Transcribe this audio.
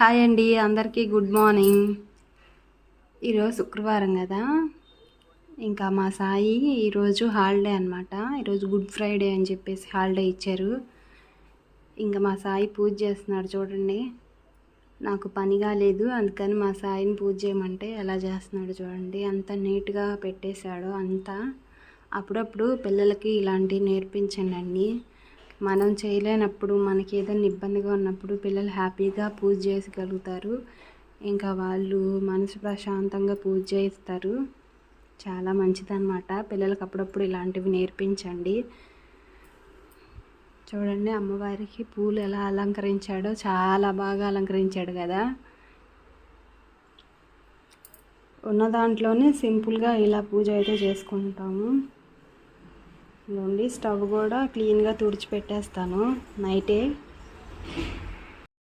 Hi అండి, అందరికీ good morning. ఈరోజు శుక్రవారం కదా, ఇంకా మా సాయి ఈరోజు హాలిడే అనమాట. ఈరోజు గుడ్ ఫ్రైడే అని చెప్పేసి హాలిడే ఇచ్చారు. ఇంకా మా సాయి పూజ చేస్తున్నాడు చూడండి. నాకు పనిగా లేదు, అందుకని మా సాయిని పూజ చేయమంటే ఎలా చేస్తున్నాడు చూడండి. అంత నీట్గా పెట్టేశాడు అంతా. అప్పుడప్పుడు పిల్లలకి ఇలాంటివి నేర్పించండి. మనం చేయలేనప్పుడు, మనకి ఏదైనా ఇబ్బందిగా ఉన్నప్పుడు పిల్లలు హ్యాపీగా పూజ చేయగలుగుతారు. ఇంకా వాళ్ళు మనసు ప్రశాంతంగా పూజ చేస్తారు. చాలా మంచిదన్నమాట. పిల్లలకి అప్పుడప్పుడు ఇలాంటివి నేర్పించండి. చూడండి అమ్మవారికి పూలు ఎలా అలంకరించాడో, చాలా బాగా అలంకరించాడు కదా. ఉన్న దాంట్లోనే సింపుల్గా ఇలా పూజ అయితే చేసుకుంటాము. స్టవ్ కూడా క్లీన్గా తుడిచిపెట్టేస్తాను నైటే.